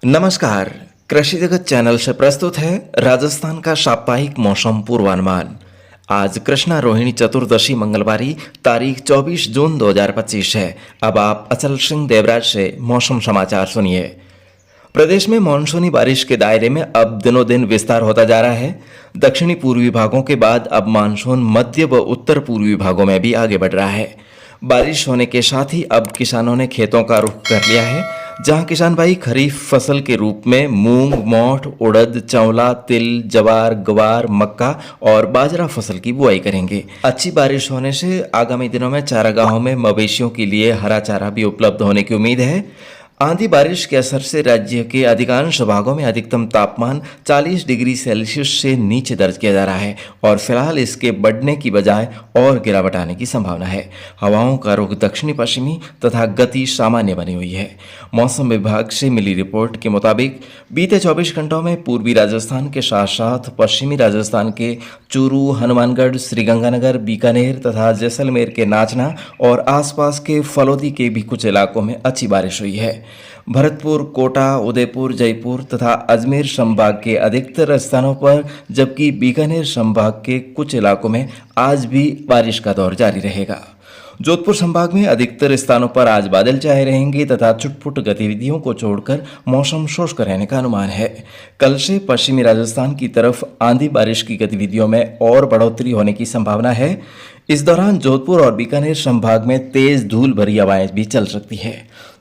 नमस्कार। कृषि जगत चैनल से प्रस्तुत है राजस्थान का साप्ताहिक मौसम पूर्वानुमान। आज कृष्णा रोहिणी चतुर्दशी मंगलवारी तारीख 24 जून 2025 है। अब आप अचल सिंह देवराज से मौसम समाचार सुनिए। प्रदेश में मानसूनी बारिश के दायरे में अब दिनों दिन विस्तार होता जा रहा है। दक्षिणी पूर्वी भागों के बाद अब मानसून मध्य व उत्तर पूर्वी भागों में भी आगे बढ़ रहा है। बारिश होने के साथ ही अब किसानों ने खेतों का रुख कर लिया है, जहां किसान भाई खरीफ फसल के रूप में मूंग, मोठ, उड़द, चौला, तिल, जवार, ग्वार, मक्का और बाजरा फसल की बुआई करेंगे। अच्छी बारिश होने से आगामी दिनों में चारागाहों में मवेशियों के लिए हरा चारा भी उपलब्ध होने की उम्मीद है। आंधी बारिश के असर से राज्य के अधिकांश भागों में अधिकतम तापमान 40 डिग्री सेल्सियस से नीचे दर्ज किया जा रहा है और फिलहाल इसके बढ़ने की बजाय और गिरावट आने की संभावना है। हवाओं का रुख दक्षिणी पश्चिमी तथा गति सामान्य बनी हुई है। मौसम विभाग से मिली रिपोर्ट के मुताबिक बीते 24 घंटों में पूर्वी राजस्थान के साथ साथ पश्चिमी राजस्थान के चूरू, हनुमानगढ़, श्रीगंगानगर, बीकानेर तथा जैसलमेर के नाचना और आसपास के फलौदी के भी कुछ इलाकों में अच्छी बारिश हुई है। भरतपुर, कोटा, उदयपुर, जयपुर तथा अजमेर संभाग के अधिकतर स्थानों पर, जबकि बीकानेर संभाग के कुछ इलाकों में आज भी बारिश का दौर जारी रहेगा। जोधपुर संभाग में अधिकतर स्थानों पर आज बादल छाए रहेंगे तथा छुटपुट गतिविधियों को छोड़कर मौसम शुष्क रहने का अनुमान है। कल से पश्चिमी राजस्थान की तरफ आंधी बारिश की गतिविधियों में और बढ़ोतरी होने की संभावना है। इस दौरान जोधपुर और बीकानेर संभाग में तेज धूल भरी हवाएं भी चल सकती है।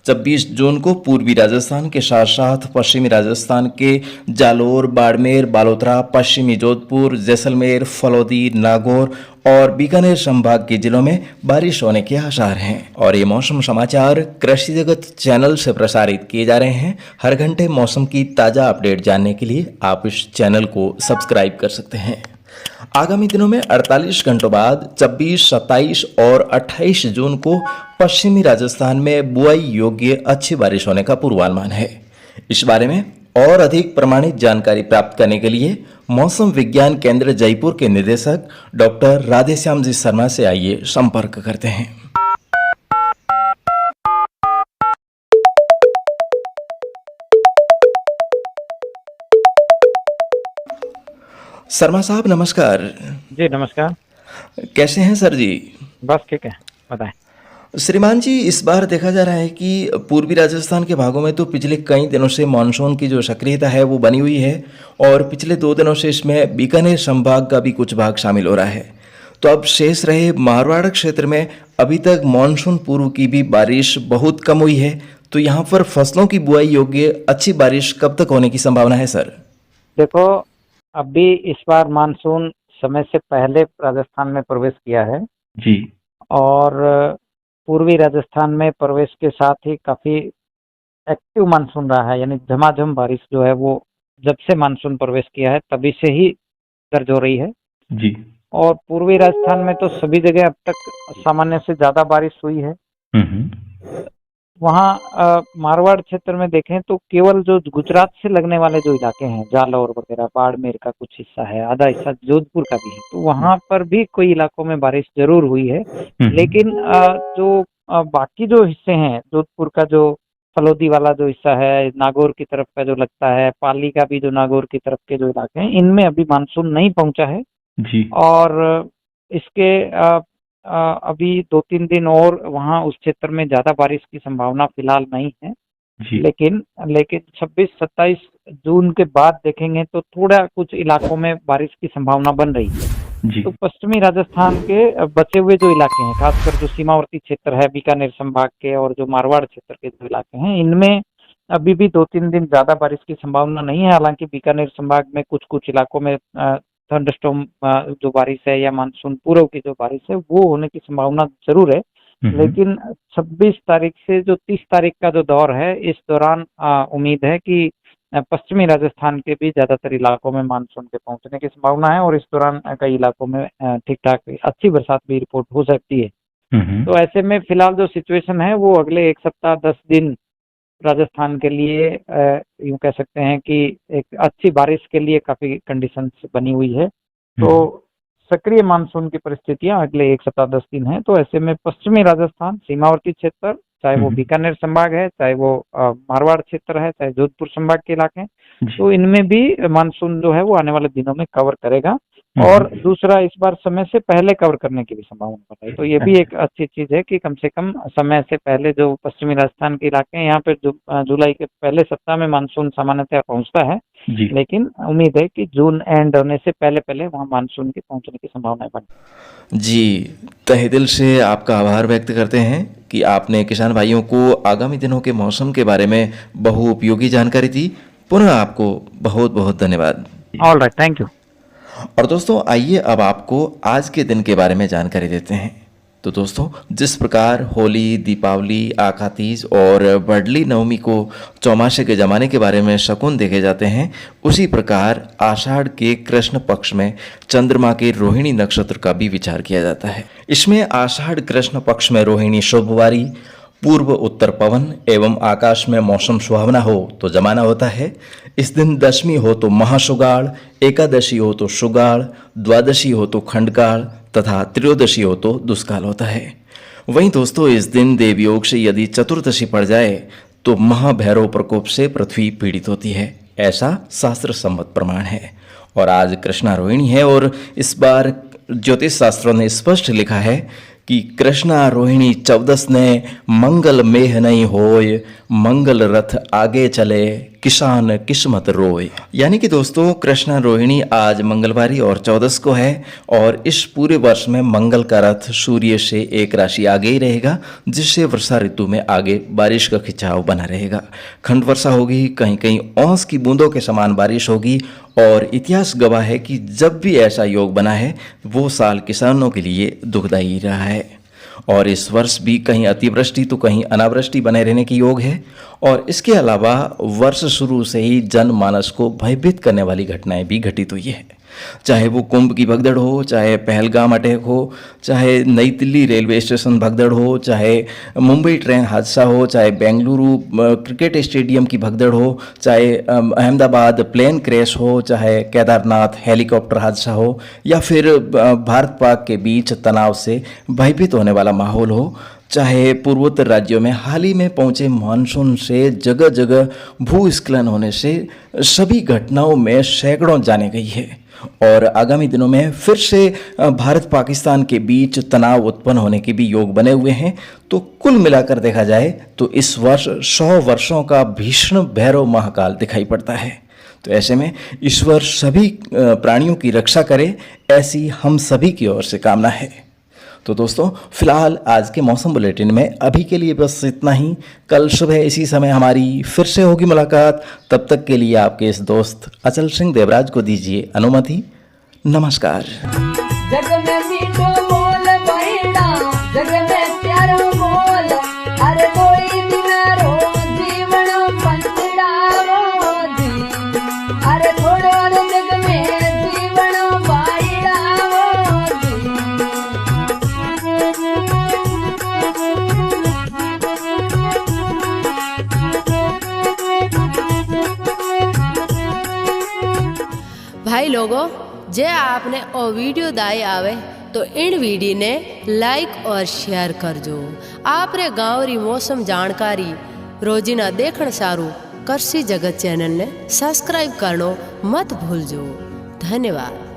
26 जून को पूर्वी राजस्थान के साथ साथ पश्चिमी राजस्थान के जालोर, बाड़मेर, बालोतरा, पश्चिमी जोधपुर, जैसलमेर, फलौदी, नागौर और बीकानेर संभाग के जिलों में बारिश होने के आसार हैं। और ये मौसम समाचार कृषि जगत चैनल से प्रसारित किए जा रहे हैं। हर घंटे मौसम की ताज़ा अपडेट जानने के लिए आप इस चैनल को सब्सक्राइब कर सकते हैं। आगामी दिनों में 48 घंटों बाद 26, 27 और 28 जून को पश्चिमी राजस्थान में बुआई योग्य अच्छी बारिश होने का पूर्वानुमान है। इस बारे में और अधिक प्रमाणित जानकारी प्राप्त करने के लिए मौसम विज्ञान केंद्र जयपुर के निदेशक डॉक्टर राधेश्याम जी शर्मा से आइए संपर्क करते हैं। शर्मा साहब नमस्कार। जी नमस्कार। कैसे हैं सर जी? बस ठीक है, बताएं। श्रीमान जी, इस बार देखा जा रहा है कि पूर्वी राजस्थान के भागों में तो पिछले कई दिनों से मानसून की जो सक्रियता है वो बनी हुई है और पिछले 2 दिनों से इसमें बीकानेर संभाग का भी कुछ भाग शामिल हो रहा है। तो अब शेष रहे मारवाड़ क्षेत्र में अभी तक मानसून पूर्व की भी बारिश बहुत कम हुई है। तो यहाँ पर फसलों की बुआई योग्य अच्छी बारिश कब तक होने की संभावना है सर? देखो, अभी इस बार मानसून समय से पहले राजस्थान में प्रवेश किया है जी। और पूर्वी राजस्थान में प्रवेश के साथ ही काफी एक्टिव मानसून रहा है, यानी झमाझम बारिश जो है वो जब से मानसून प्रवेश किया है तभी से ही दर्ज हो रही है। जी। और पूर्वी राजस्थान में तो सभी जगह अब तक सामान्य से ज्यादा बारिश हुई है। वहाँ मारवाड़ क्षेत्र में देखें तो केवल जो गुजरात से लगने वाले जो इलाके हैं, जालौर वगैरह, बाड़मेर का कुछ हिस्सा है, आधा हिस्सा जोधपुर का भी है, तो वहाँ पर भी कोई इलाकों में बारिश जरूर हुई है। लेकिन जो बाकी जो हिस्से हैं, जोधपुर का जो फलौदी वाला जो हिस्सा है, नागौर की तरफ का जो लगता है, पाली का भी जो नागौर की तरफ के जो इलाके हैं, इनमें अभी मानसून नहीं पहुंचा है। जी। और इसके अभी 2-3 दिन और वहाँ उस क्षेत्र में ज्यादा बारिश की संभावना फिलहाल नहीं है। जी। लेकिन 26-27 जून के बाद देखेंगे तो थोड़ा कुछ इलाकों में बारिश की संभावना बन रही है। जी। तो पश्चिमी राजस्थान के बचे हुए जो इलाके हैं, खासकर जो सीमावर्ती क्षेत्र है बीकानेर संभाग के और जो मारवाड़ क्षेत्र के जो इलाके हैं, इनमें अभी भी 2-3 दिन ज्यादा बारिश की संभावना नहीं है। हालांकि बीकानेर संभाग में कुछ कुछ इलाकों में थंडरस्टॉर्म जो बारिश है या मानसून पूर्व की जो बारिश है वो होने की संभावना जरूर है। लेकिन 26 तारीख से जो 30 तारीख का जो दौर है, इस दौरान उम्मीद है कि पश्चिमी राजस्थान के भी ज्यादातर इलाकों में मानसून के पहुंचने की संभावना है और इस दौरान कई इलाकों में ठीक ठाक अच्छी बरसात भी रिपोर्ट हो सकती है। तो ऐसे में फिलहाल जो सिचुएशन है वो अगले 1 सप्ताह 10 दिन राजस्थान के लिए यूं कह सकते हैं कि एक अच्छी बारिश के लिए काफी कंडीशंस बनी हुई है। तो सक्रिय मानसून की परिस्थितियां अगले 1 सप्ताह 10 दिन है। तो ऐसे में पश्चिमी राजस्थान, सीमावर्ती क्षेत्र, चाहे वो बीकानेर संभाग है, चाहे वो मारवाड़ क्षेत्र है, चाहे जोधपुर संभाग के इलाके हैं, जी। तो इनमें भी मानसून जो है वो आने वाले दिनों में कवर करेगा। और दूसरा, इस बार समय से पहले कवर करने की भी संभावना बताई, तो ये भी एक अच्छी चीज है कि कम से कम समय से पहले जो पश्चिमी राजस्थान के इलाके हैं, यहाँ पे जो जुलाई के पहले सप्ताह में मानसून सामान्यतः पहुंचता है, जी। लेकिन उम्मीद है कि जून एंड होने से पहले पहले वहाँ मानसून के पहुंचने की संभावनाएं बनी। जी, तहे दिल से आपका आभार व्यक्त करते हैं कि आपने किसान भाइयों को आगामी दिनों के मौसम के बारे में बहुउपयोगी जानकारी दी। पुनः आपको बहुत बहुत धन्यवाद। All right, thank you. और दोस्तों, आइए अब आपको आज के दिन के बारे में जानकारी देते हैं। तो दोस्तों, जिस प्रकार होली, दीपावली, आखा तीज और बड़ली नवमी को चौमासे के ज़माने के बारे में शकुन देखे जाते हैं, उसी प्रकार आषाढ़ के कृष्ण पक्ष में चंद्रमा के रोहिणी नक्षत्र का भी विचार किया जाता है। इसमें आषाढ़ कृष्ण पक्ष में रोहिणी शुभवारी, पूर्व उत्तर पवन एवं आकाश में मौसम सुहावना हो तो जमाना होता है। इस दिन दशमी हो तो महासुगाड़, एकादशी हो तो सुगाड़, द्वादशी हो तो खंडकाल तथा त्रयोदशी हो तो दुष्काल होता है। वहीं दोस्तों, इस दिन देवयोग से यदि चतुर्दशी पड़ जाए तो महाभैरव प्रकोप से पृथ्वी पीड़ित होती है, ऐसा शास्त्र सम्मत प्रमाण है। और आज कृष्णा रोहिणी है और इस बार ज्योतिष शास्त्रों ने स्पष्ट लिखा है कि कृष्णा रोहिणी 14 ने मंगल मेह नहीं होय, मंगल रथ आगे चले, किसान किस्मत रोय। यानी कि दोस्तों, कृष्णा रोहिणी आज मंगलवारी और 14 को है और इस पूरे वर्ष में मंगल का रथ सूर्य से एक राशि आगे ही रहेगा, जिससे वर्षा ऋतु में आगे बारिश का खिंचाव बना रहेगा। खंड वर्षा होगी, कहीं कहीं औंस की बूंदों के समान बारिश होगी और इतिहास गवाह है कि जब भी ऐसा योग बना है वो साल किसानों के लिए दुखदायी रहा है। और इस वर्ष भी कहीं अतिवृष्टि तो कहीं अनावृष्टि बने रहने की योग है। और इसके अलावा वर्ष शुरू से ही जनमानस को भयभीत करने वाली घटनाएं भी घटित हुई है, चाहे वो कुंभ की भगदड़ हो, चाहे पहलगाम अटैक हो, चाहे नई दिल्ली रेलवे स्टेशन भगदड़ हो, चाहे मुंबई ट्रेन हादसा हो, चाहे बेंगलुरु क्रिकेट स्टेडियम की भगदड़ हो, चाहे अहमदाबाद प्लेन क्रैश हो, चाहे केदारनाथ हेलीकॉप्टर हादसा हो, या फिर भारत पाक के बीच तनाव से भयभीत होने वाला माहौल हो, चाहे पूर्वोत्तर राज्यों में हाल ही में पहुंचे मानसून से जगह जगह भूस्खलन होने से, सभी घटनाओं में सैकड़ों जाने गई है। और आगामी दिनों में फिर से भारत पाकिस्तान के बीच तनाव उत्पन्न होने के भी योग बने हुए हैं। तो कुल मिलाकर देखा जाए तो इस वर्ष 100 वर्षों का भीषण भैरव महाकाल दिखाई पड़ता है। तो ऐसे में ईश्वर सभी प्राणियों की रक्षा करे, ऐसी हम सभी की ओर से कामना है। तो दोस्तों, फिलहाल आज के मौसम बुलेटिन में अभी के लिए बस इतना ही। कल सुबह इसी समय हमारी फिर से होगी मुलाकात। तब तक के लिए आपके इस दोस्त अचल सिंह देवराज को दीजिए अनुमति। नमस्कार। जग में मीठो बोल बहिना, जग में प्यारो बोल, अरे कोई तुम्हारो जीवन पंचड़ावो जी, अरे थोड़ो जग में जीवन बाईड़ावो जी। भाई लोगों, जे आपने ओ वीडियो दाई आवे तो इन वीडियो ने लाइक और शेयर करजो। आपरे गाँव री मौसम जानकारी रोजीना देखण सारू कृषि जगत चैनल ने सब्सक्राइब करनो मत भूलजो। धन्यवाद।